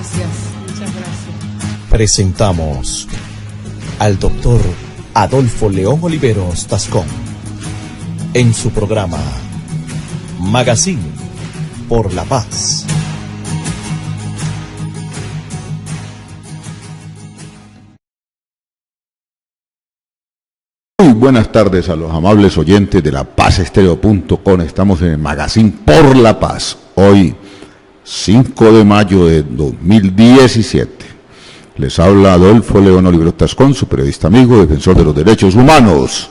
Gracias, muchas gracias. Presentamos al doctor Adolfo León Oliveros Tascón en su programa Magazine por la Paz. Muy buenas tardes a los amables oyentes de lapazestéreo.com. Estamos en el Magazine por la Paz. Hoy, 5 de mayo de 2017. Les habla Adolfo León Oliveros Tascón, su periodista amigo, defensor de los derechos humanos.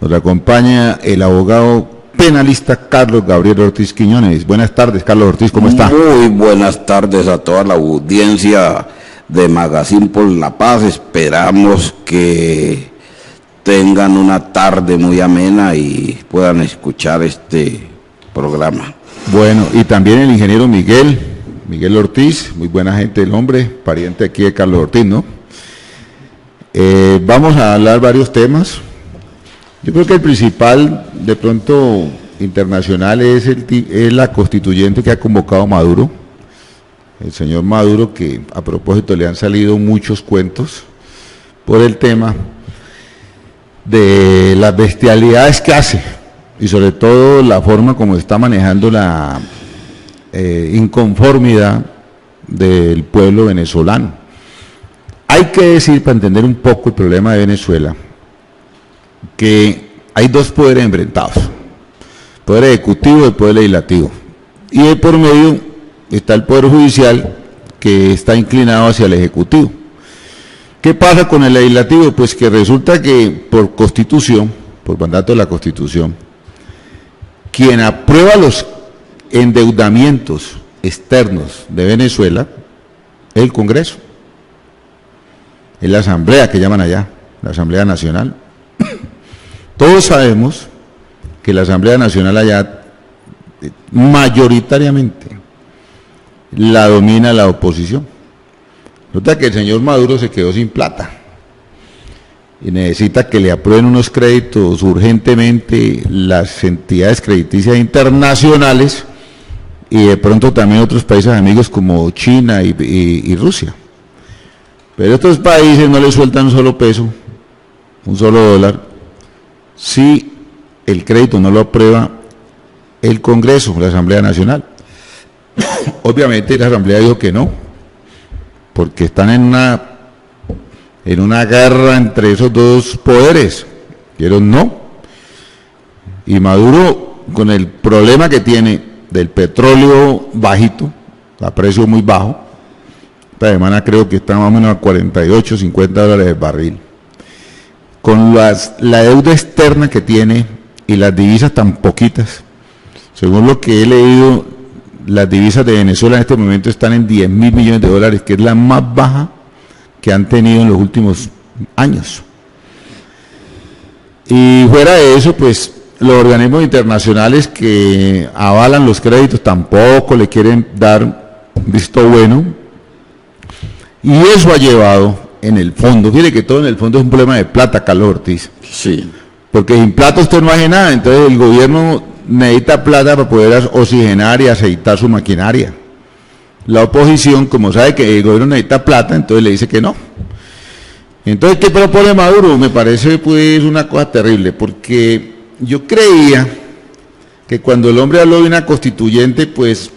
Nos acompaña el abogado penalista Carlos Gabriel Ortiz Quiñones. Buenas tardes, Carlos Ortiz, ¿cómo está? Muy buenas tardes a toda la audiencia de Magazine por la Paz. Esperamos que tengan una tarde muy amena y puedan escuchar este programa. Bueno, y también el ingeniero Miguel Ortiz, muy buena gente el hombre, pariente aquí de Carlos Ortiz, ¿no? Vamos a hablar varios temas. Yo creo que el principal, de pronto, internacional es la constituyente que ha convocado Maduro, el señor Maduro, que a propósito le han salido muchos cuentos por el tema de las bestialidades que hace y sobre todo la forma como está manejando la inconformidad del pueblo venezolano. Hay que decir, para entender un poco el problema de Venezuela, que hay dos poderes enfrentados, el poder ejecutivo y el poder legislativo, y de por medio está el poder judicial que está inclinado hacia el ejecutivo. ¿Qué pasa con el legislativo? Pues que resulta que por constitución, por mandato de la constitución, quien aprueba los endeudamientos externos de Venezuela es el Congreso, es la Asamblea que llaman allá, la Asamblea Nacional. Todos sabemos que la Asamblea Nacional allá mayoritariamente la domina la oposición. Nota que el señor Maduro se quedó sin plata y necesita que le aprueben unos créditos urgentemente las entidades crediticias internacionales y de pronto también otros países amigos como China y Rusia. Pero estos países no le sueltan un solo peso, un solo dólar, si el crédito no lo aprueba el Congreso, la Asamblea Nacional. Obviamente la Asamblea dijo que no, porque están en una guerra entre esos dos poderes, dijeron no, y Maduro, con el problema que tiene del petróleo bajito, a precio muy bajo, esta semana creo que está más o menos a 48, 50 dólares el barril, con la deuda externa que tiene y las divisas tan poquitas, según lo que he leído, las divisas de Venezuela en este momento están en 10.000 millones de dólares, que es la más baja que han tenido en los últimos años. Y fuera de eso, pues los organismos internacionales que avalan los créditos tampoco le quieren dar visto bueno. Y eso ha llevado en el fondo, fíjate que todo en el fondo es un problema de plata, Carlos Ortiz. Sí. Porque sin plata usted no hace nada, entonces el gobierno necesita plata para poder oxigenar y aceitar su maquinaria. La oposición, como sabe que el gobierno necesita plata, entonces le dice que no. Entonces, ¿qué propone Maduro? Me parece pues una cosa terrible, porque yo creía que cuando el hombre habló de una constituyente, pues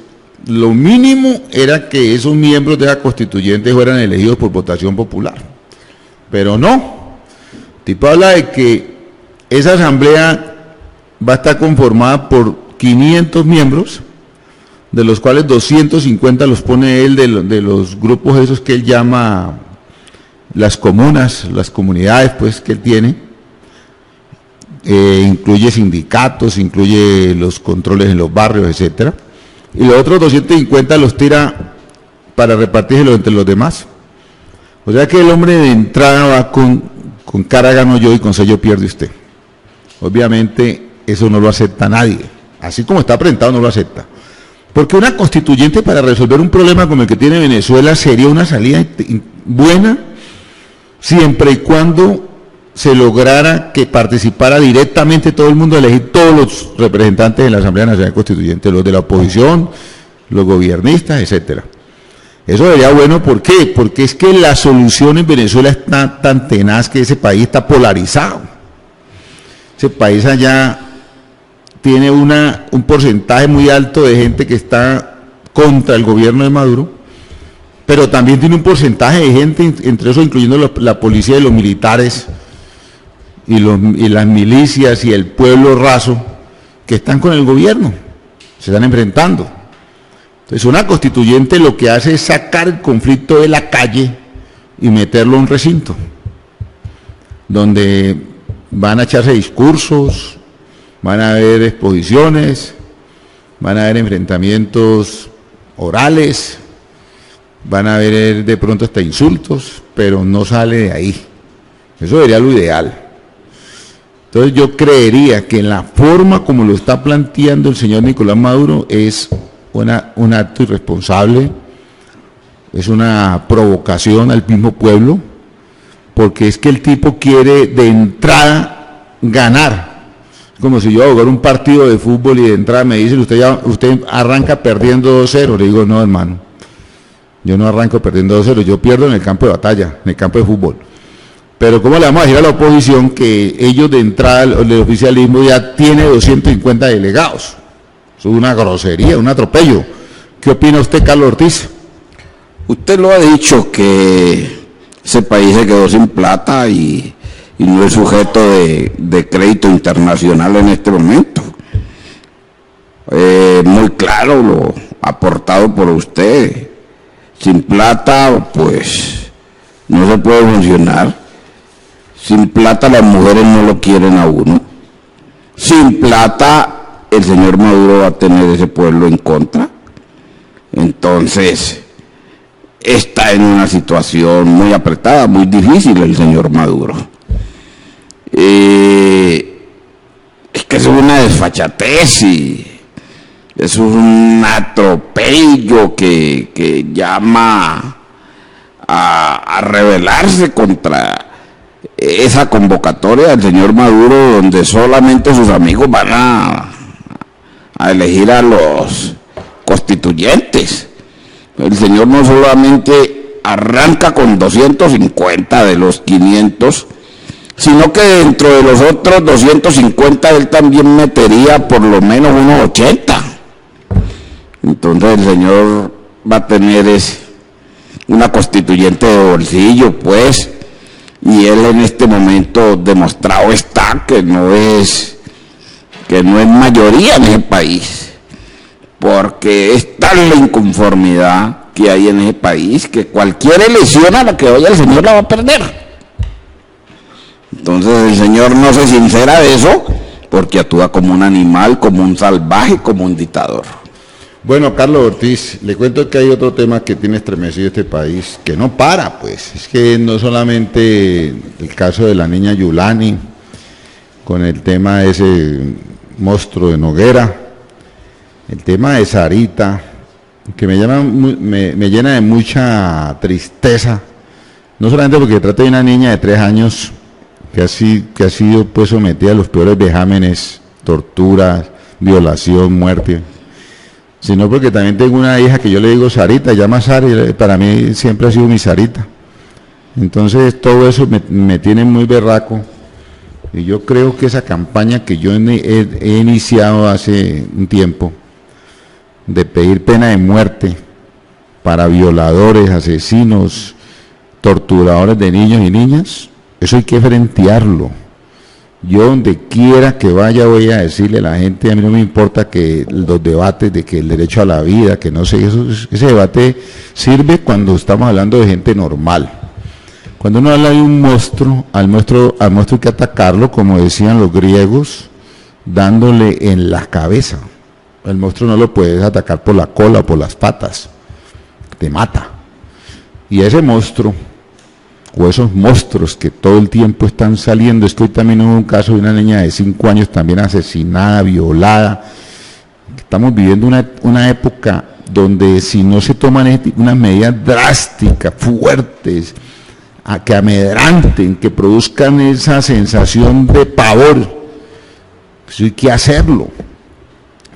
lo mínimo era que esos miembros de la constituyente fueran elegidos por votación popular. Pero no. El tipo habla de que esa asamblea va a estar conformada por 500 miembros, de los cuales 250 los pone él de los grupos esos que él llama las comunas, las comunidades pues que él tiene, incluye sindicatos, incluye los controles en los barrios, etcétera, y los otros 250 los tira para repartírselos entre los demás. O sea que el hombre de entrada va con cara gano yo y con sello pierde usted. Obviamente eso no lo acepta nadie, así como está presentado no lo acepta, porque una constituyente para resolver un problema como el que tiene Venezuela sería una salida buena siempre y cuando se lograra que participara directamente todo el mundo, elegir todos los representantes de la Asamblea Nacional Constituyente, los de la oposición, los gobiernistas, etcétera. Eso sería bueno, ¿por qué? Porque es que la solución en Venezuela está tan tenaz que ese país está polarizado. Ese país allá tiene un porcentaje muy alto de gente que está contra el gobierno de Maduro, pero también tiene un porcentaje de gente, entre eso incluyendo la policía y los militares, y las milicias y el pueblo raso, que están con el gobierno, se están enfrentando. Entonces una constituyente lo que hace es sacar el conflicto de la calle y meterlo a un recinto, donde van a echarse discursos, van a haber exposiciones, van a haber enfrentamientos orales, van a haber de pronto hasta insultos, pero no sale de ahí. Eso sería lo ideal. Entonces yo creería que la forma como lo está planteando el señor Nicolás Maduro es un acto irresponsable, es una provocación al mismo pueblo, porque es que el tipo quiere de entrada ganar. Como si yo a jugar un partido de fútbol y de entrada me dicen, usted arranca perdiendo 2-0. Le digo, no, hermano, yo no arranco perdiendo 2-0, yo pierdo en el campo de batalla, en el campo de fútbol. Pero ¿cómo le vamos a decir a la oposición que ellos de entrada, el oficialismo ya tiene 250 delegados? Eso es una grosería, un atropello. ¿Qué opina usted, Carlos Ortiz? Usted lo ha dicho, que ese país se quedó sin plata y no es sujeto de crédito internacional en este momento. Muy claro lo aportado por usted. Sin plata, pues, no se puede funcionar. Sin plata las mujeres no lo quieren a uno. Sin plata el señor Maduro va a tener ese pueblo en contra. Entonces, está en una situación muy apretada, muy difícil el señor Maduro. Es que es una desfachatez y es un atropello que llama a rebelarse contra esa convocatoria del señor Maduro, donde solamente sus amigos van a elegir a los constituyentes. El señor no solamente arranca con 250 de los 500, sino que dentro de los otros 250 él también metería por lo menos unos 80. Entonces el señor va a tener una constituyente de bolsillo, pues, y él en este momento demostrado está que no es mayoría en ese país, porque es tal la inconformidad que hay en ese país que cualquier elección a la que vaya el señor la va a perder. Entonces el señor no se sincera de eso, porque actúa como un animal, como un salvaje, como un dictador. Bueno, Carlos Ortiz, le cuento que hay otro tema que tiene estremecido este país, que no para, pues. Es que no solamente el caso de la niña Yulani, con el tema de ese monstruo de Noguera, el tema de Sarita, que me llena de mucha tristeza, no solamente porque trata de una niña de 3 años que ha sido pues sometida a los peores vejámenes, torturas, violación, muerte, sino porque también tengo una hija que yo le digo Sarita, llama Sara, y para mí siempre ha sido mi Sarita. Entonces todo eso me tiene muy berraco, y yo creo que esa campaña que yo he iniciado hace un tiempo, de pedir pena de muerte para violadores, asesinos, torturadores de niños y niñas, eso hay que frentearlo. Yo donde quiera que vaya voy a decirle a la gente, a mí no me importa que los debates de que el derecho a la vida, que no sé, ese debate sirve cuando estamos hablando de gente normal. Cuando uno habla de un monstruo, al monstruo hay que atacarlo, como decían los griegos, dándole en la cabeza. El monstruo no lo puedes atacar por la cola o por las patas, te mata. Y ese monstruo, o esos monstruos que todo el tiempo están saliendo, es que hoy también hubo un caso de una niña de 5 años también asesinada, violada. Estamos viviendo una época donde si no se toman unas medidas drásticas, fuertes, que amedranten, que produzcan esa sensación de pavor, pues hay que hacerlo.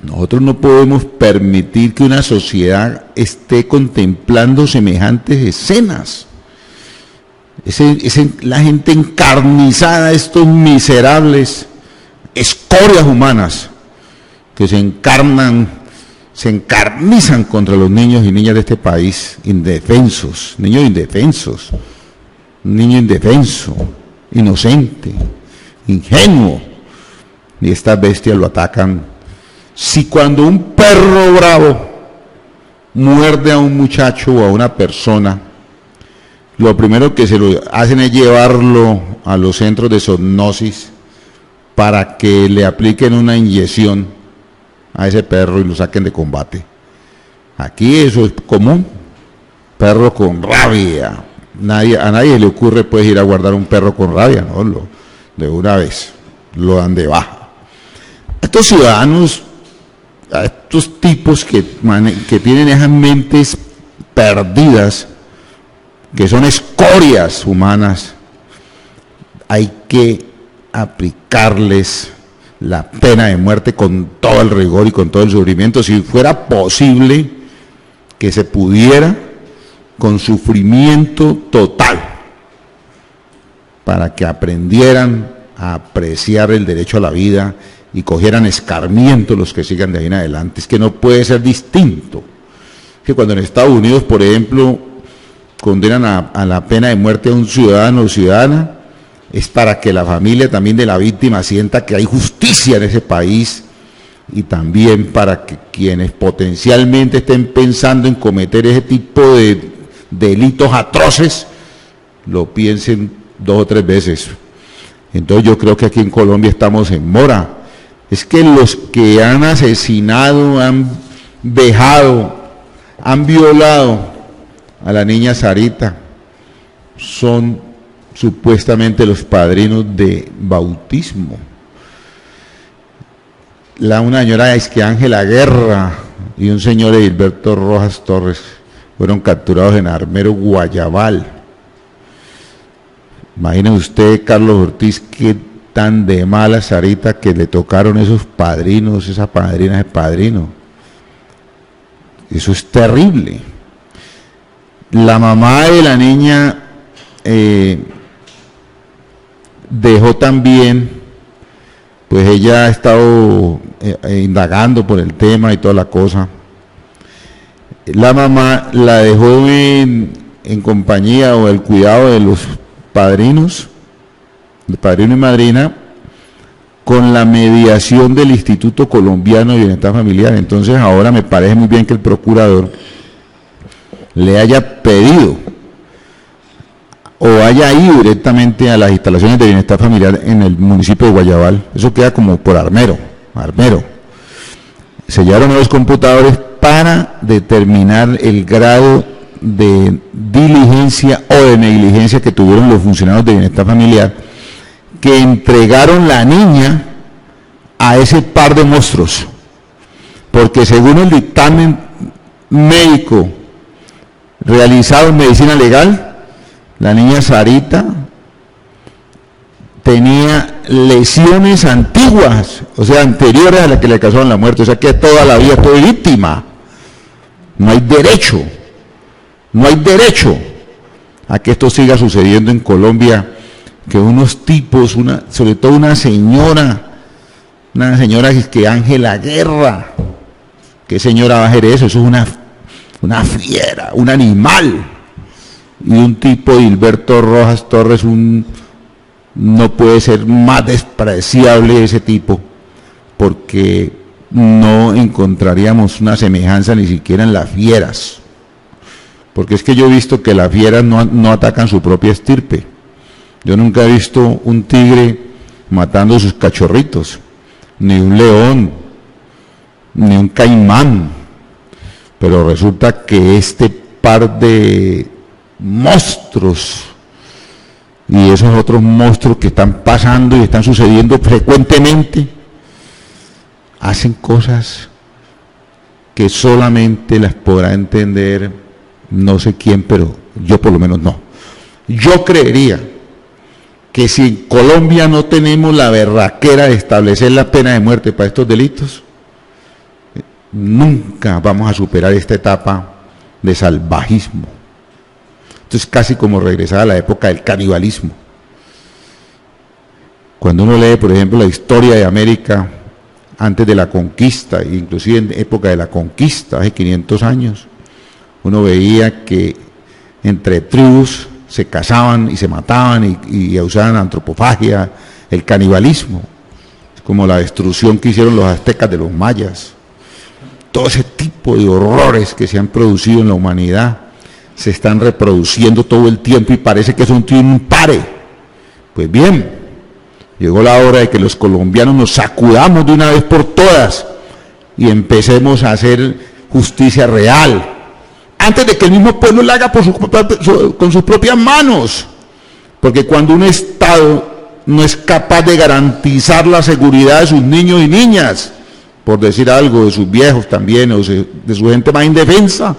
Nosotros no podemos permitir que una sociedad esté contemplando semejantes escenas. La gente encarnizada, estos miserables escorias humanas que se encarnizan contra los niños y niñas de este país, indefensos, niños indefensos, un niño indefenso, inocente, ingenuo, y estas bestias lo atacan. Si cuando un perro bravo muerde a un muchacho o a una persona, lo primero que se lo hacen es llevarlo a los centros de zoonosis para que le apliquen una inyección a ese perro y lo saquen de combate. Aquí eso es común, perro con rabia. A nadie le ocurre pues ir a guardar un perro con rabia, ¿no? De una vez lo dan de baja. Estos ciudadanos, a estos tipos que tienen esas mentes perdidas, que son escorias humanas, hay que aplicarles la pena de muerte con todo el rigor y con todo el sufrimiento, si fuera posible que se pudiera, con sufrimiento total, para que aprendieran a apreciar el derecho a la vida y cogieran escarmiento los que sigan de ahí en adelante. Es que no puede ser distinto. Que cuando en Estados Unidos, por ejemplo, condenan a la pena de muerte a un ciudadano o ciudadana, es para que la familia también de la víctima sienta que hay justicia en ese país, y también para que quienes potencialmente estén pensando en cometer ese tipo de delitos atroces lo piensen 2 o 3 veces. Entonces yo creo que aquí en Colombia estamos en mora. Es que los que han asesinado, han vejado, han violado a la niña Sarita son supuestamente los padrinos de bautismo. Una señora es que Ángela Guerra y un señor Edilberto Rojas Torres fueron capturados en Armero, Guayabal. Imagine usted, Carlos Ortiz, qué tan de mala Sarita que le tocaron esos padrinos, esas padrinas de padrino. Eso es terrible. La mamá de la niña dejó también, pues ella ha estado indagando por el tema y toda la cosa. La mamá la dejó en compañía o el cuidado de los padrinos, de padrino y madrina, con la mediación del Instituto Colombiano de Bienestar Familiar. Entonces ahora me parece muy bien que el procurador le haya pedido o haya ido directamente a las instalaciones de bienestar familiar en el municipio de Guayabal. Eso queda como por Armero. Se llevaron los computadores para determinar el grado de diligencia o de negligencia que tuvieron los funcionarios de bienestar familiar, que entregaron la niña a ese par de monstruos, porque según el dictamen médico realizado en medicina legal, la niña Sarita tenía lesiones antiguas, o sea, anteriores a las que le causaron la muerte, o sea que toda la vida fue víctima. No hay derecho a que esto siga sucediendo en Colombia, que unos tipos, sobre todo una señora que Ángela Guerra, ¿qué señora va a hacer eso? Eso es una fiera, un animal. Y un tipo de Hilberto Rojas Torres, no puede ser más despreciable ese tipo, porque no encontraríamos una semejanza ni siquiera en las fieras, porque es que yo he visto que las fieras no atacan su propia estirpe. Yo nunca he visto un tigre matando a sus cachorritos, ni un león, ni un caimán, pero resulta que este par de monstruos y esos otros monstruos que están pasando y están sucediendo frecuentemente hacen cosas que solamente las podrá entender no sé quién, pero yo por lo menos no. Yo creería que si en Colombia no tenemos la berraquera de establecer la pena de muerte para estos delitos, nunca vamos a superar esta etapa de salvajismo. Esto es casi como regresar a la época del canibalismo. Cuando uno lee, por ejemplo, la historia de América antes de la conquista, inclusive en época de la conquista, hace 500 años, uno veía que entre tribus se cazaban y se mataban y usaban antropofagia, el canibalismo, como la destrucción que hicieron los aztecas de los mayas. Todo ese tipo de horrores que se han producido en la humanidad se están reproduciendo todo el tiempo y parece que eso no tiene un pare. Pues bien, llegó la hora de que los colombianos nos sacudamos de una vez por todas y empecemos a hacer justicia real, antes de que el mismo pueblo la haga con sus propias manos. Porque cuando un Estado no es capaz de garantizar la seguridad de sus niños y niñas, por decir algo, de sus viejos también, o de su gente más indefensa,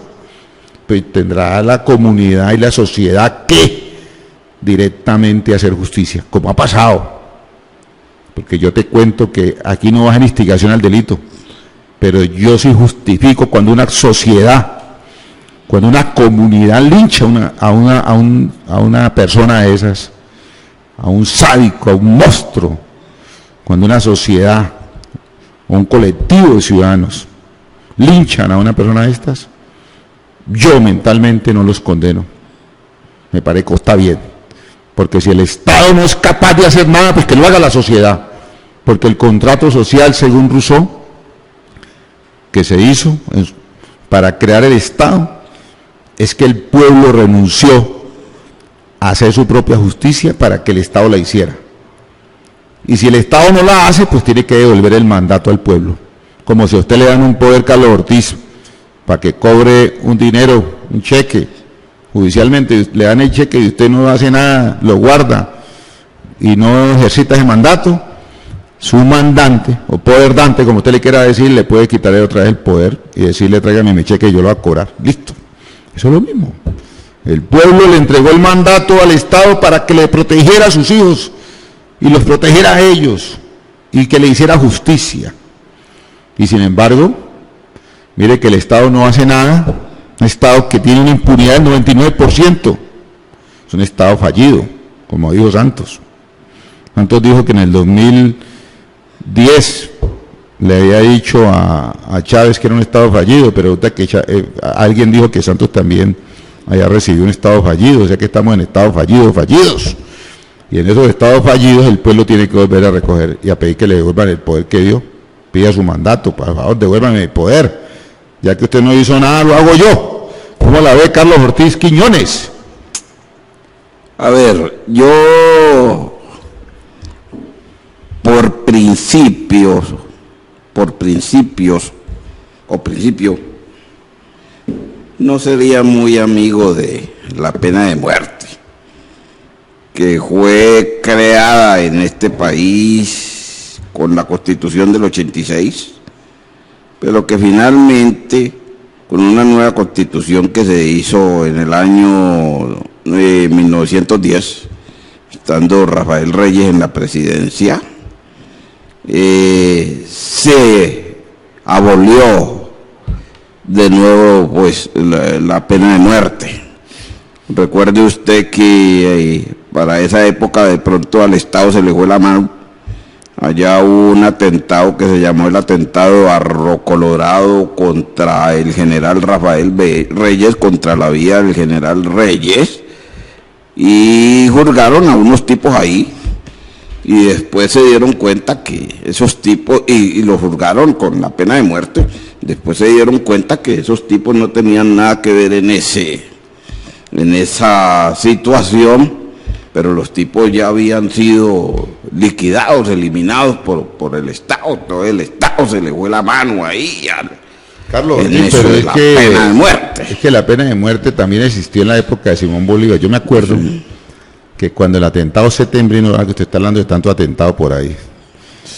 pues tendrá la comunidad y la sociedad que directamente hacer justicia, como ha pasado. Porque yo te cuento que aquí no vas en instigación al delito, pero yo sí justifico cuando una sociedad, cuando una comunidad lincha a una persona de esas, a un sádico, a un monstruo, cuando una sociedad o un colectivo de ciudadanos linchan a una persona de estas, yo mentalmente no los condeno. Me parece que está bien, porque si el Estado no es capaz de hacer nada, pues que lo haga la sociedad, porque el contrato social, según Rousseau, que se hizo para crear el Estado, es que el pueblo renunció a hacer su propia justicia para que el Estado la hiciera. Y si el Estado no la hace, pues tiene que devolver el mandato al pueblo. Como si a usted le dan un poder, Carlos Ortiz, para que cobre un dinero, un cheque, judicialmente le dan el cheque y usted no hace nada, lo guarda y no ejercita ese mandato, su mandante, o poder dante, como usted le quiera decir, le puede quitarle otra vez el poder y decirle, tráigame mi cheque y yo lo voy a cobrar. Listo. Eso es lo mismo. El pueblo le entregó el mandato al Estado para que le protegiera a sus hijos y los protegiera a ellos y que le hiciera justicia. Y sin embargo, mire que el Estado no hace nada, un Estado que tiene una impunidad del 99%, es un Estado fallido, como dijo Santos. Santos dijo que en el 2010 le había dicho a Chávez que era un Estado fallido, pero alguien dijo que Santos también había recibido un Estado fallido, o sea que estamos en estados fallidos. Y en esos estados fallidos el pueblo tiene que volver a recoger y a pedir que le devuelvan el poder que dio. Pida su mandato, por favor, devuélvanme el poder. Ya que usted no hizo nada, lo hago yo. ¿Cómo la ve Carlos Ortiz Quiñones? A ver, yo por principio, no sería muy amigo de la pena de muerte, que fue creada en este país con la Constitución del 86, pero que finalmente, con una nueva Constitución que se hizo en el año 1910, estando Rafael Reyes en la presidencia, se abolió de nuevo pues la pena de muerte. Recuerde usted que para esa época de pronto al Estado se le fue la mano. Allá hubo un atentado que se llamó el atentado de Arro Colorado contra el general Rafael Reyes, contra la vida del general Reyes, y juzgaron a unos tipos ahí, y después se dieron cuenta que esos tipos, y los juzgaron con la pena de muerte, después se dieron cuenta que esos tipos no tenían nada que ver en esa situación, pero los tipos ya habían sido liquidados, eliminados por el Estado. Todo el Estado se le fue la mano ahí Carlos, en eso de la pena de muerte. Es que la pena de muerte también existió en la época de Simón Bolívar. Yo me acuerdo que cuando el atentado septembrino, que usted está hablando de tanto atentado por ahí,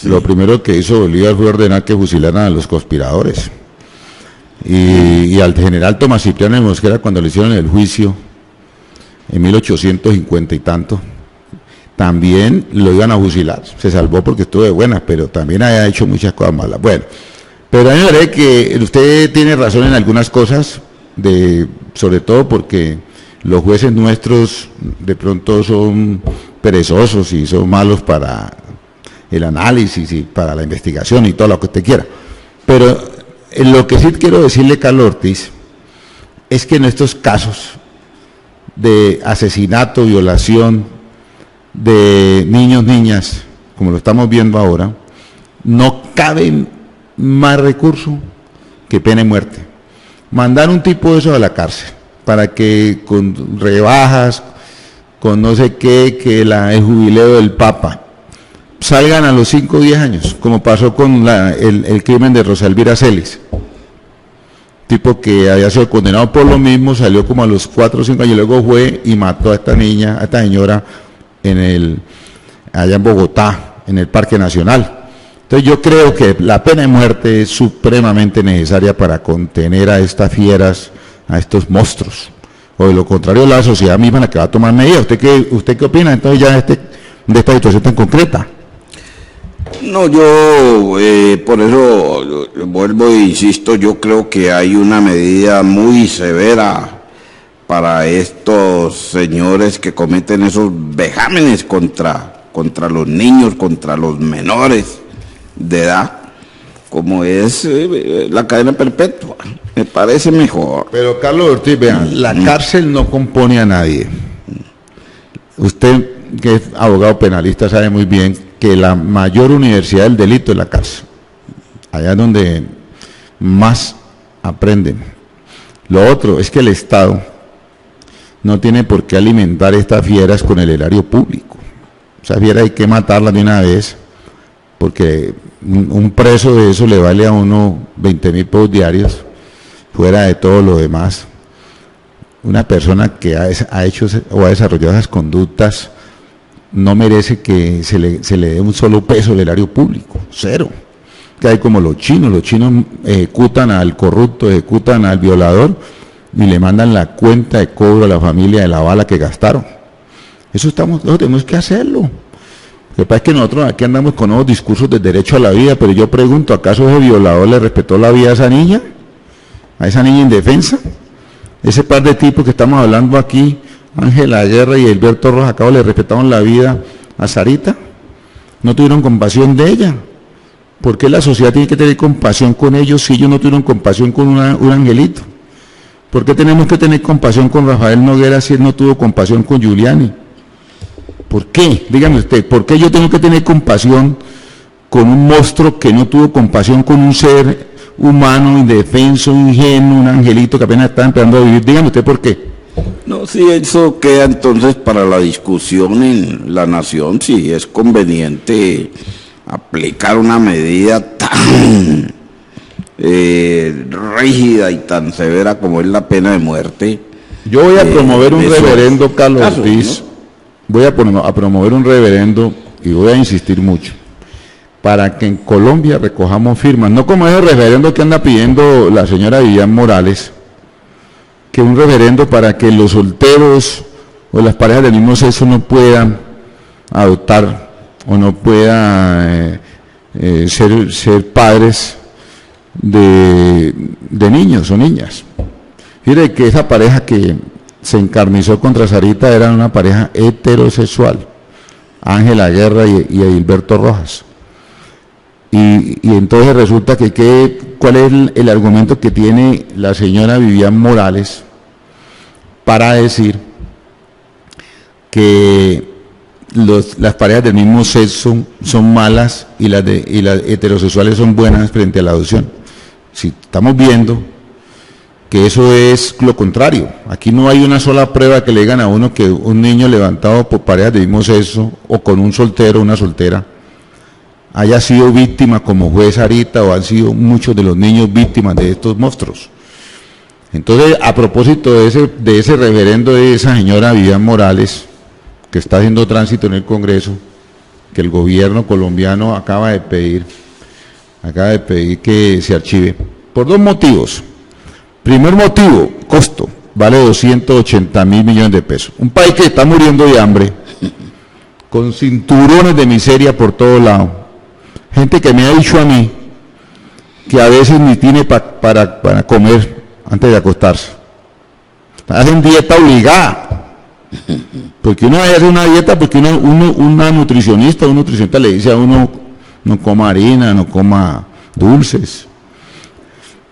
lo primero que hizo Bolívar fue ordenar que fusilaran a los conspiradores. Y al general Tomás Cipriano de Mosquera, cuando le hicieron el juicio en 1850 y tanto, también lo iban a fusilar. Se salvó porque estuvo de buenas, pero también había hecho muchas cosas malas. Bueno, Pero a mí me parece que usted tiene razón en algunas cosas, sobre todo porque los jueces nuestros de pronto son perezosos y son malos para el análisis y para la investigación y todo lo que usted quiera. Pero lo que sí quiero decirle, Carlos Ortiz, es que en estos casos de asesinato, violación de niños, niñas, como lo estamos viendo ahora, no cabe más recurso que pena de muerte. Mandar un tipo de eso a la cárcel, para que con rebajas, con no sé qué, que el jubileo del Papa, salgan a los 5 o 10 años, como pasó con el crimen de Rosa Elvira Celis. Tipo que había sido condenado por lo mismo, salió como a los 4 o 5 años, luego fue y mató a esta niña, a esta señora, allá en Bogotá, en el Parque Nacional. Entonces yo creo que la pena de muerte es supremamente necesaria para contener a estas fieras, a estos monstruos. O de lo contrario, la sociedad misma la que va a tomar medidas. ¿Usted qué opina entonces ya de esta situación tan concreta? No, yo por eso vuelvo e insisto, yo creo que hay una medida muy severa para estos señores que cometen esos vejámenes contra los niños, contra los menores de edad, como es la cadena perpetua. Me parece mejor. Pero Carlos Ortiz, vean, la cárcel no compone a nadie. Usted, que es abogado penalista, sabe muy bien que la mayor universidad del delito es la cárcel. Allá es donde más aprenden. Lo otro es que el Estado no tiene por qué alimentar estas fieras con el erario público. Esas fieras hay que matarlas de una vez, porque un preso de eso le vale a uno 20.000 pesos diarios, fuera de todo lo demás. Una persona que ha hecho o ha desarrollado esas conductas no merece que se le dé un solo peso del erario público, cero. Que hay como los chinos ejecutan al corrupto, ejecutan al violador y le mandan la cuenta de cobro a la familia de la bala que gastaron. Eso tenemos que hacerlo. Lo que pasa es que nosotros aquí andamos con nuevos discursos del derecho a la vida, pero yo pregunto, ¿acaso ese violador le respetó la vida a esa niña? ¿A esa niña indefensa? Ese par de tipos que estamos hablando aquí, Ángela Guerra y Alberto Rojas, ¿acaso le respetaron la vida a Sarita? ¿No tuvieron compasión de ella? ¿Por qué la sociedad tiene que tener compasión con ellos si ellos no tuvieron compasión con un angelito? ¿Por qué tenemos que tener compasión con Rafael Noguera si él no tuvo compasión con Giuliani? ¿Por qué? Dígame usted, ¿por qué yo tengo que tener compasión con un monstruo que no tuvo compasión con un ser humano, indefenso, ingenuo, un angelito que apenas está empezando a vivir? Dígame usted por qué. No, si eso queda entonces para la discusión en la nación, si es conveniente aplicar una medida tan rígida y tan severa como es la pena de muerte. Yo voy a promover un reverendo, Carlos Ortiz, ¿no? Voy a promover un reverendo y voy a insistir mucho para que en Colombia recojamos firmas, no como ese reverendo que anda pidiendo la señora Vivian Morales, que un reverendo para que los solteros o las parejas del mismo sexo no puedan adoptar o no puedan ser padres de niños o niñas. Mire que esa pareja que se encarnizó contra Sarita era una pareja heterosexual, Ángela Guerra y Edilberto Rojas. Y entonces resulta que ¿cuál es el argumento que tiene la señora Vivian Morales para decir que las parejas del mismo sexo son malas y las heterosexuales son buenas frente a la adopción? Si estamos viendo que eso es lo contrario. Aquí no hay una sola prueba que le digan a uno que un niño levantado por parejas del mismo sexo o con un soltero o una soltera haya sido víctima como fue Sarita o han sido muchos de los niños víctimas de estos monstruos. Entonces, a propósito de ese referendo de esa señora Vivian Morales, que está haciendo tránsito en el Congreso, que el gobierno colombiano acaba de pedir que se archive, por 2 motivos. Primer motivo, costo, vale 280.000 millones de pesos. Un país que está muriendo de hambre, con cinturones de miseria por todos lados. Gente que me ha dicho a mí que a veces ni tiene para comer antes de acostarse. Hacen dieta obligada. Porque uno hace una dieta porque una nutricionista le dice a uno no coma harina, no coma dulces.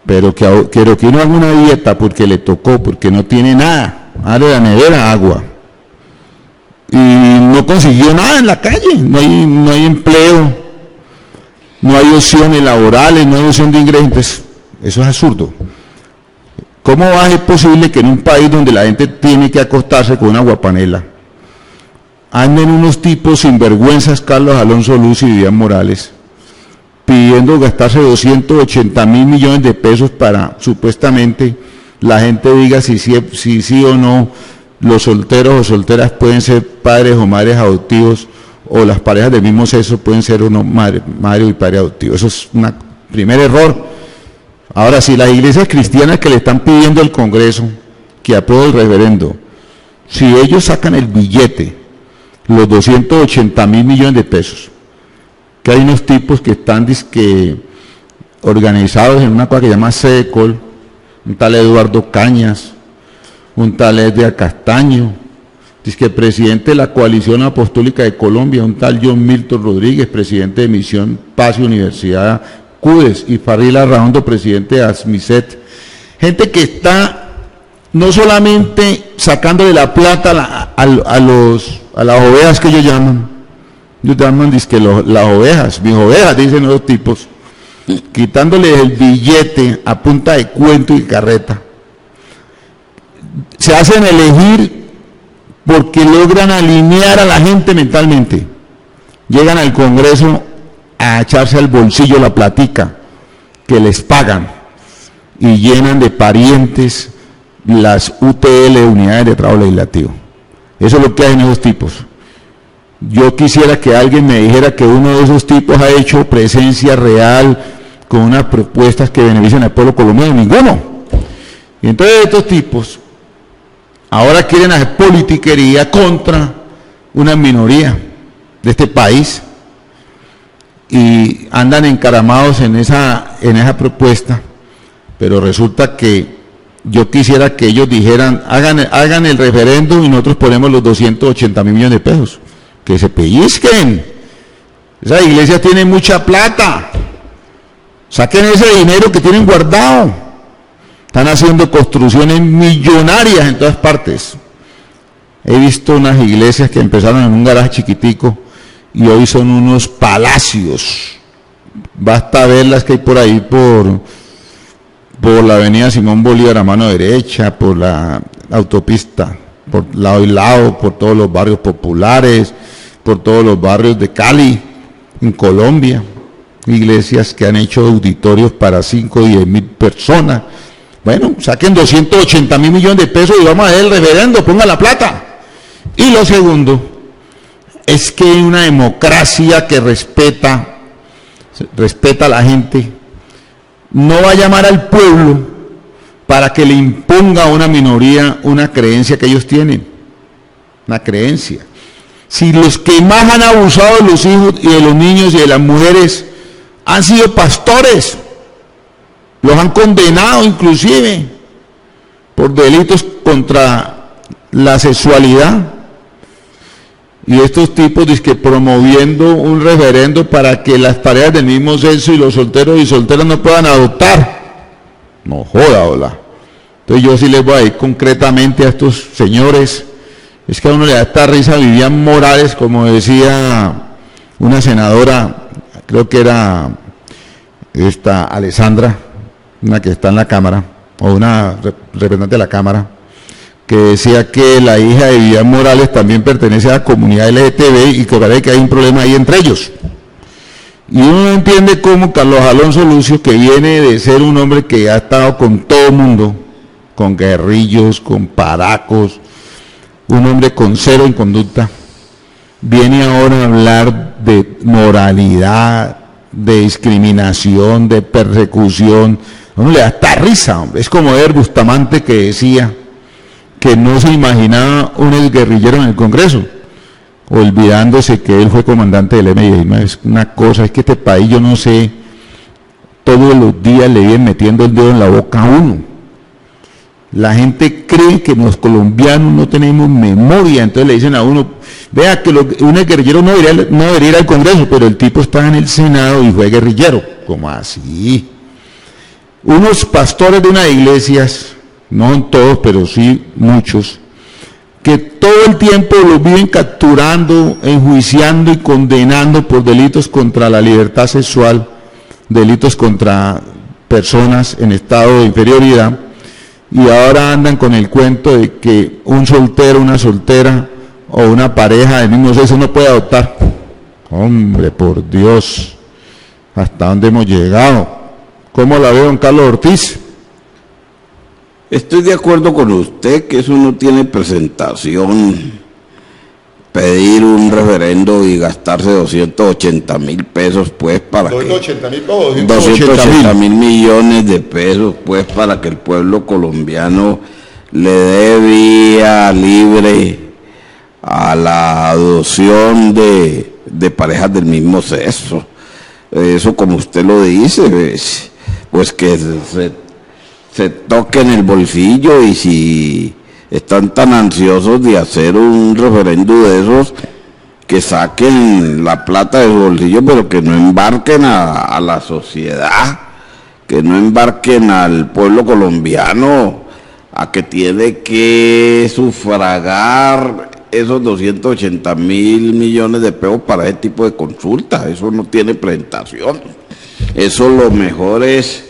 Pero que uno haga una dieta porque le tocó, porque no tiene nada. Abre la nevera, agua. Y no consiguió nada en la calle, no hay empleo, no hay opciones laborales, no hay opción de ingresos. Eso es absurdo. ¿Cómo va a ser posible que en un país donde la gente tiene que acostarse con una aguapanela, anden unos tipos sinvergüenzas, Carlos Alonso Luz y Vivian Morales, pidiendo gastarse 280.000 millones de pesos para, supuestamente, la gente diga si sí o no los solteros o solteras pueden ser padres o madres adoptivos, o las parejas del mismo sexo pueden ser uno madre y padre adoptivo? Eso es un primer error. Ahora, si las iglesias cristianas que le están pidiendo al Congreso que apruebe el referendo, si ellos sacan el billete, los 280.000 millones de pesos, que hay unos tipos que están organizados en una cosa que se llama SEDECOL, un tal Eduardo Cañas, un tal Edgar Castaño, que presidente de la Coalición Apostólica de Colombia, un tal John Milton Rodríguez, presidente de Misión Paz y Universidad CUDES, y Farrila Rahondo, presidente de ASMICET, gente que está no solamente sacándole la plata a las ovejas que ellos llaman las ovejas, mis ovejas, dicen los tipos, quitándole el billete a punta de cuento y carreta. Se hacen elegir porque logran alinear a la gente mentalmente. Llegan al Congreso a echarse al bolsillo la platica que les pagan y llenan de parientes las UTL, unidades de trabajo legislativo. Eso es lo que hacen esos tipos. Yo quisiera que alguien me dijera que uno de esos tipos ha hecho presencia real con unas propuestas que benefician al pueblo colombiano. Ninguno. Y entonces estos tipos ahora quieren hacer politiquería contra una minoría de este país y andan encaramados en esa propuesta, pero resulta que yo quisiera que ellos dijeran, hagan el referéndum y nosotros ponemos los 280.000 millones de pesos, que se pellizquen. Esa iglesia tiene mucha plata, saquen ese dinero que tienen guardado. Están haciendo construcciones millonarias en todas partes. He visto unas iglesias que empezaron en un garaje chiquitico y hoy son unos palacios. Basta ver las que hay por ahí por la avenida Simón Bolívar a mano derecha, por la autopista, por lado y lado, por todos los barrios populares, por todos los barrios de Cali, en Colombia. Iglesias que han hecho auditorios para 5 o 10.000 personas. Bueno, saquen 280.000 millones de pesos y vamos a hacer el referendo, ponga la plata. Y lo segundo es que hay una democracia que respeta a la gente, no va a llamar al pueblo para que le imponga a una minoría una creencia que ellos tienen, una creencia. Si los que más han abusado de los hijos y de los niños y de las mujeres han sido pastores, los han condenado inclusive por delitos contra la sexualidad, y estos tipos dizque promoviendo un referendo para que las parejas del mismo sexo y los solteros y solteras no puedan adoptar. No joda, hola. Entonces yo sí les voy a ir concretamente a estos señores. Es que a uno le da esta risa a Vivian Morales, como decía una senadora, creo que era esta Alessandra, una que está en la Cámara, o una representante de la Cámara, que decía que la hija de Vivian Morales también pertenece a la comunidad LGTB y que parece que hay un problema ahí entre ellos. Y uno no entiende cómo Carlos Alonso Lucio, que viene de ser un hombre que ha estado con todo el mundo, con guerrillos, con paracos, un hombre con cero en conducta, viene ahora a hablar de moralidad, de discriminación, de persecución. A uno le da hasta risa, hombre. Es como Eder Bustamante, que decía que no se imaginaba un exguerrillero en el Congreso, olvidándose que él fue comandante del MIM. Es una cosa, es que este país, yo no sé, todos los días le vienen metiendo el dedo en la boca a uno. La gente cree que los colombianos no tenemos memoria, entonces le dicen a uno, vea que un guerrillero no debería ir al Congreso, pero el tipo está en el Senado y fue guerrillero. ¿Cómo así? Unos pastores de unas iglesias, no en todos, pero sí muchos, que todo el tiempo los viven capturando, enjuiciando y condenando por delitos contra la libertad sexual, delitos contra personas en estado de inferioridad, y ahora andan con el cuento de que un soltero, una soltera o una pareja del mismo sexo no puede adoptar. Hombre, por Dios, ¿hasta dónde hemos llegado? ¿Cómo la ve don Carlos Ortiz? Estoy de acuerdo con usted que eso no tiene presentación. Pedir un referendo y gastarse 280.000 pesos, pues, para 280.000 millones de pesos, pues, para que el pueblo colombiano le dé vía libre a la adopción de parejas del mismo sexo. Eso, como usted lo dice, pues que se toquen el bolsillo, y si están tan ansiosos de hacer un referendo de esos, que saquen la plata de su bolsillo, pero que no embarquen a la sociedad, que no embarquen al pueblo colombiano a que tiene que sufragar esos 280.000 millones de pesos para ese tipo de consultas. Eso no tiene presentación. Eso lo mejor es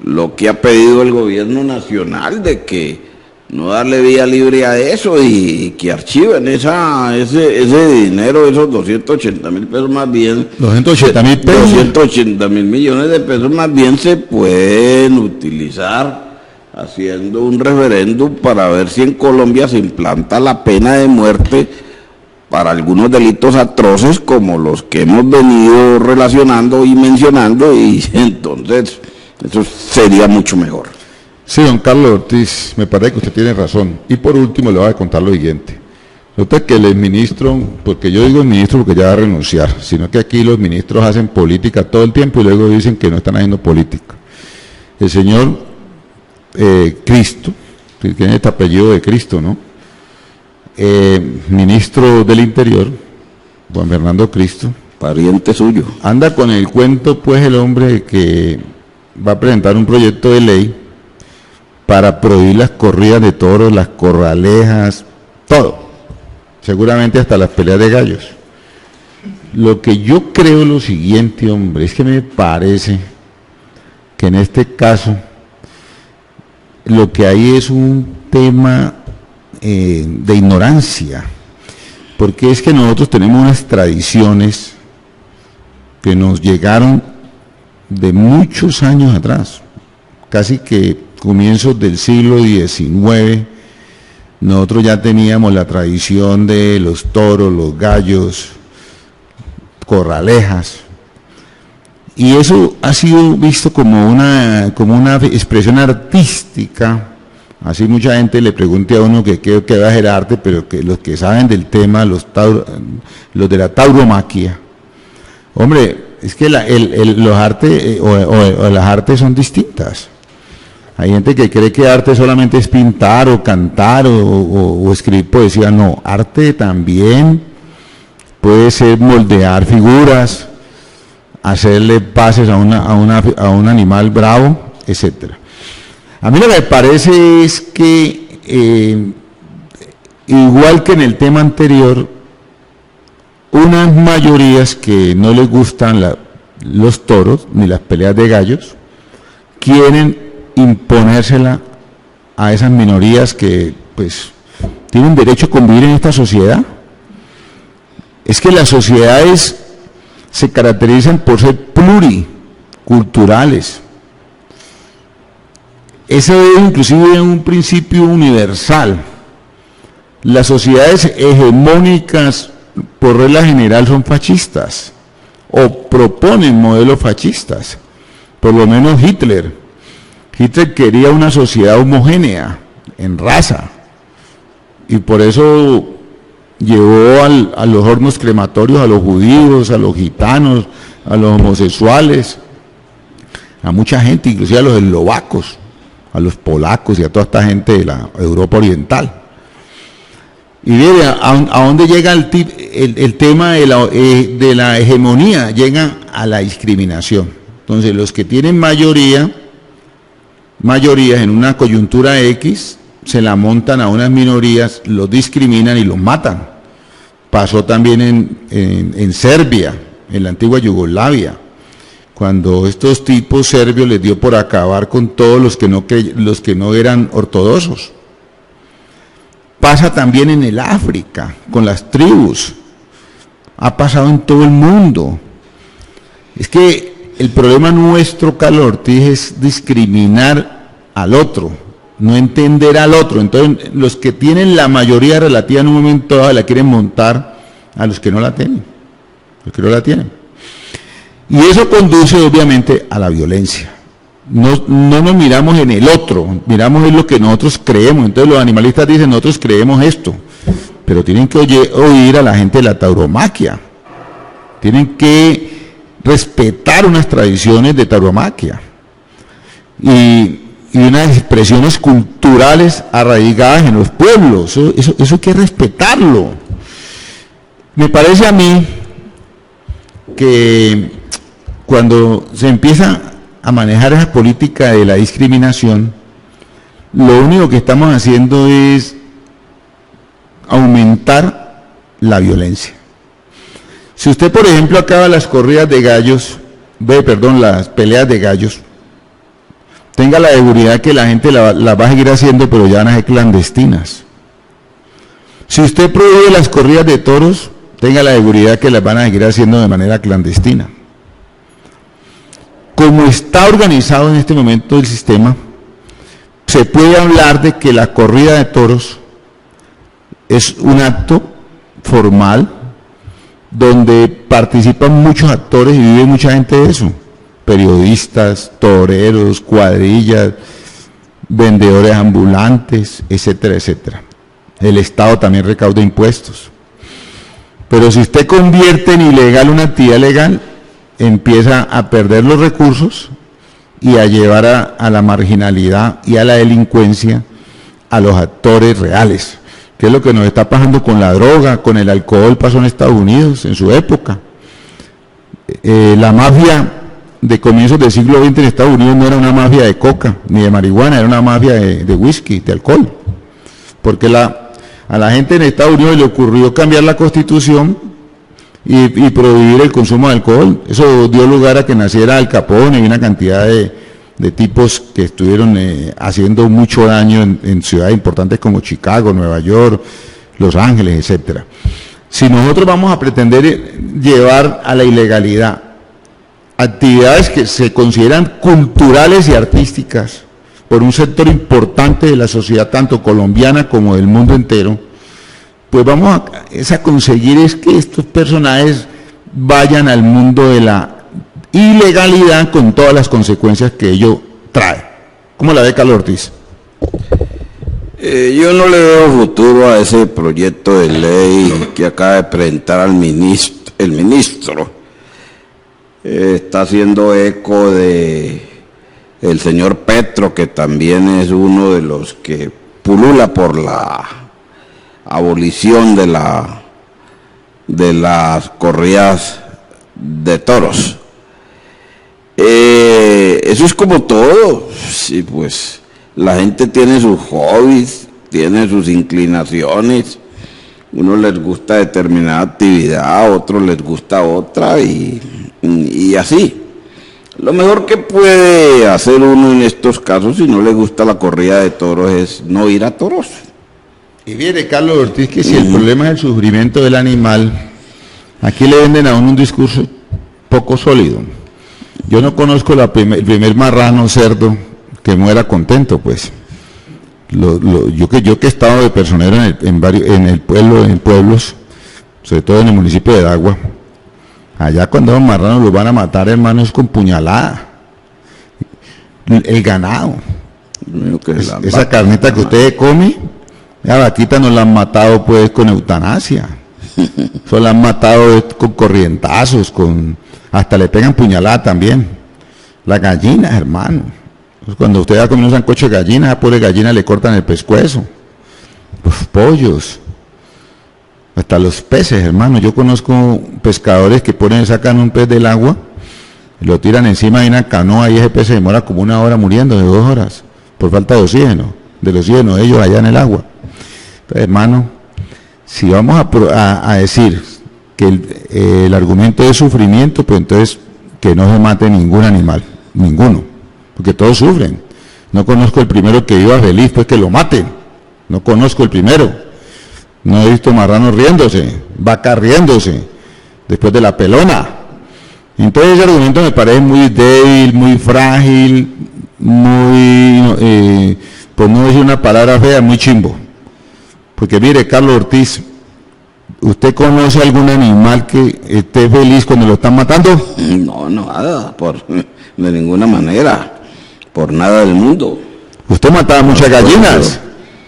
lo que ha pedido el gobierno nacional, de que no darle vía libre a eso y que archiven ese dinero, esos 280.000 pesos más bien. 280.000 pesos. 280.000 millones de pesos más bien se pueden utilizar haciendo un referéndum para ver si en Colombia se implanta la pena de muerte para algunos delitos atroces como los que hemos venido relacionando y mencionando, y entonces eso sería mucho mejor. Sí, don Carlos Ortiz, me parece que usted tiene razón. Y por último le voy a contar lo siguiente. Resulta que el exministro, porque yo digo el ministro porque ya va a renunciar, sino que aquí los ministros hacen política todo el tiempo y luego dicen que no están haciendo política. El señor Cristo, que tiene este apellido de Cristo, ¿no? Ministro del Interior, Juan Fernando Cristo. Pariente suyo. Anda con el cuento, pues, el hombre que va a presentar un proyecto de ley para prohibir las corridas de toros, las corralejas, todo, seguramente hasta las peleas de gallos. Lo que yo creo es lo siguiente, hombre, es que me parece que en este caso lo que hay es un tema de ignorancia, porque es que nosotros tenemos unas tradiciones que nos llegaron de muchos años atrás, casi que comienzos del siglo XIX, nosotros ya teníamos la tradición de los toros, los gallos, corralejas, y eso ha sido visto como una expresión artística. Así mucha gente le pregunte a uno que qué va a ser arte, pero que los que saben del tema, los de la tauromaquia, hombre, es que los artes o las artes son distintas. Hay gente que cree que arte solamente es pintar o cantar o escribir poesía. No, arte también puede ser moldear figuras, hacerle pases a un animal bravo, etcétera. A mí lo que me parece es que, igual que en el tema anterior, unas mayorías que no les gustan los toros ni las peleas de gallos, quieren imponérsela a esas minorías que, pues, tienen derecho a convivir en esta sociedad. Es que las sociedades se caracterizan por ser pluriculturales. Eso es inclusive un principio universal. Las sociedades hegemónicas, por regla general, son fascistas o proponen modelos fascistas. Por lo menos Hitler quería una sociedad homogénea en raza, y por eso llevó a los hornos crematorios a los judíos, a los gitanos, a los homosexuales, a mucha gente, inclusive a los eslovacos, a los polacos y a toda esta gente de la Europa Oriental. Y mire, a dónde llega el tema de la hegemonía, llega a la discriminación. Entonces, los que tienen mayorías en una coyuntura X, se la montan a unas minorías, los discriminan y los matan. Pasó también en Serbia, en la antigua Yugoslavia, cuando estos tipos serbios les dio por acabar con todos los que no eran ortodoxos. Pasa también en el África, con las tribus. Ha pasado en todo el mundo. Es que el problema nuestro, Carlos Ortiz, es discriminar al otro, no entender al otro. Entonces, los que tienen la mayoría relativa en un momento dado la quieren montar a los que no la tienen. Los que no la tienen. Y eso conduce, obviamente, a la violencia. No nos miramos en el otro, miramos en lo que nosotros creemos. Entonces los animalistas dicen, nosotros creemos esto, pero tienen que oír a la gente de la tauromaquia, tienen que respetar unas tradiciones de tauromaquia y unas expresiones culturales arraigadas en los pueblos. Eso hay que respetarlo. Me parece a mí que cuando se empieza a manejar esa política de la discriminación, lo único que estamos haciendo es aumentar la violencia. Si usted, por ejemplo, acaba las corridas de gallos, las peleas de gallos, tenga la seguridad que la gente la va a seguir haciendo, pero ya van a ser clandestinas. Si usted prohíbe las corridas de toros, tenga la seguridad que las van a seguir haciendo de manera clandestina. Como está organizado en este momento el sistema, se puede hablar de que la corrida de toros es un acto formal donde participan muchos actores y vive mucha gente de eso, periodistas, toreros, cuadrillas, vendedores ambulantes, etcétera, etcétera. El Estado también recauda impuestos. Pero si usted convierte en ilegal una actividad legal, empieza a perder los recursos y a llevar a la marginalidad y a la delincuencia a los actores reales, que es lo que nos está pasando con la droga, con el alcohol. Pasó en Estados Unidos en su época. La mafia de comienzos del siglo XX en Estados Unidos no era una mafia de coca ni de marihuana, era una mafia de whisky, de alcohol, porque a la gente en Estados Unidos le ocurrió cambiar la Constitución y prohibir el consumo de alcohol. Eso dio lugar a que naciera Al Capone y una cantidad de tipos que estuvieron haciendo mucho daño en ciudades importantes como Chicago, Nueva York, Los Ángeles, etcétera. Si nosotros vamos a pretender llevar a la ilegalidad actividades que se consideran culturales y artísticas por un sector importante de la sociedad, tanto colombiana como del mundo entero, pues vamos a conseguir es que estos personajes vayan al mundo de la ilegalidad con todas las consecuencias que ello trae. ¿Cómo la ve, Carlos Ortiz? Yo no le veo futuro a ese proyecto de ley que acaba de presentar el ministro. Está haciendo eco de el señor Petro, que también es uno de los que pulula por la abolición de las corridas de toros. Eso es como todo. Sí, pues la gente tiene sus hobbies, tiene sus inclinaciones. Unos les gusta determinada actividad, a otros les gusta otra y así. Lo mejor que puede hacer uno en estos casos, si no le gusta la corrida de toros, es no ir a toros. Y viene Carlos Ortiz que si el problema es el sufrimiento del animal, aquí le venden a uno un discurso poco sólido. Yo no conozco el primer marrano cerdo que muera contento, pues. Yo que he estado de personero en pueblos, sobre todo en el municipio de Dagua, allá cuando los marranos los van a matar, hermano, es con puñalada. El ganado. Esa carnita que usted come, la vaquita nos la han matado pues con eutanasia. Eso la han matado con corrientazos, hasta le pegan puñalada también. Las gallinas, hermano. Cuando usted va a comer un sancocho de gallina, a pobre gallina le cortan el pescuezo. Los pollos. Hasta los peces, hermano. Yo conozco pescadores que sacan un pez del agua, lo tiran encima de una canoa y ese pez se demora como 1 hora muriendo, de 2 horas, por falta de oxígeno, del oxígeno de ellos allá en el agua. Entonces, hermano, si vamos a decir que el argumento es sufrimiento, pues entonces que no se mate ningún animal, ninguno, porque todos sufren. No conozco el primero que iba feliz, pues que lo maten. No conozco el primero. No he visto marranos riéndose, vacas riéndose, después de la pelona. Entonces ese argumento me parece muy débil, muy frágil, muy, por no decir una palabra fea, muy chimbo. Porque mire, Carlos Ortiz, ¿usted conoce algún animal que esté feliz cuando lo están matando? No, nada, de ninguna manera, por nada del mundo. Usted mataba muchas gallinas,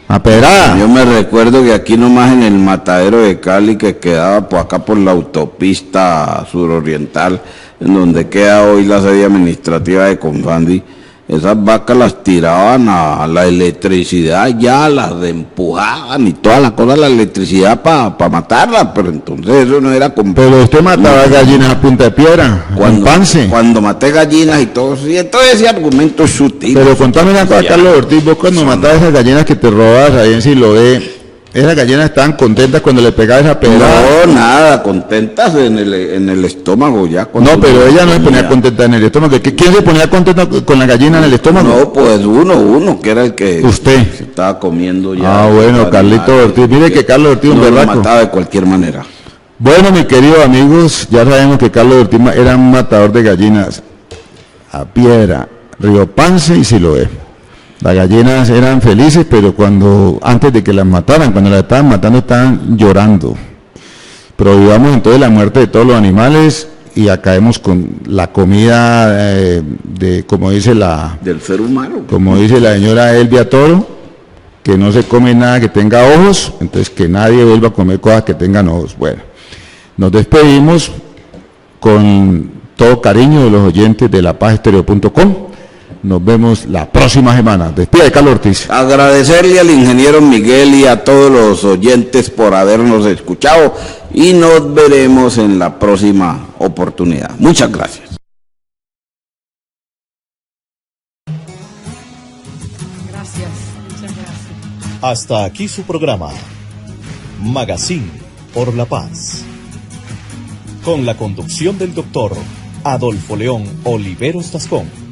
a pedrada. Yo me recuerdo que aquí nomás en el matadero de Cali, que quedaba por acá por la autopista suroriental, en donde queda hoy la sede administrativa de Confandi, esas vacas las tiraban a la electricidad, ya las empujaban y todas las cosas, la electricidad para matarlas, pero entonces eso no era como... Pero usted mataba gallinas a punta de piedra, cuando maté gallinas y todo eso, y entonces ese argumento es sutil. Pero contame una cosa, Carlos Ortiz, vos cuando matabas esas gallinas que te robabas ahí en Siloé, esas gallinas estaban contentas cuando le pegabas esa pedrada. No, nada, contentas en el estómago ya. No, pero ella no se ponía contenta en el estómago. ¿Quién se ponía contenta con la gallina en el estómago? No, pues uno, que era el que usted se estaba comiendo ya. Ah, bueno, Carlito Ortiz. Mire que Carlos Ortiz es un berraco. Lo mataba de cualquier manera. Bueno, mis queridos amigos, ya sabemos que Carlos Ortiz era un matador de gallinas a piedra, Río Pance y Siloé. Las gallinas eran felices, pero antes de que las mataran, cuando las estaban matando, estaban llorando. Prohibamos entonces la muerte de todos los animales y acabemos con la comida como dice del ser humano. Como dice la señora Elvia Toro, que no se come nada que tenga ojos, entonces que nadie vuelva a comer cosas que tengan ojos. Bueno, nos despedimos con todo cariño de los oyentes de lapazstereo.com. Nos vemos la próxima semana. Despide Carlos Ortiz. Agradecerle al ingeniero Miguel y a todos los oyentes por habernos escuchado y nos veremos en la próxima oportunidad. Muchas gracias. Gracias, muchas gracias. Hasta aquí su programa, Magazine por la Paz, con la conducción del doctor Adolfo León Oliveros Tascón.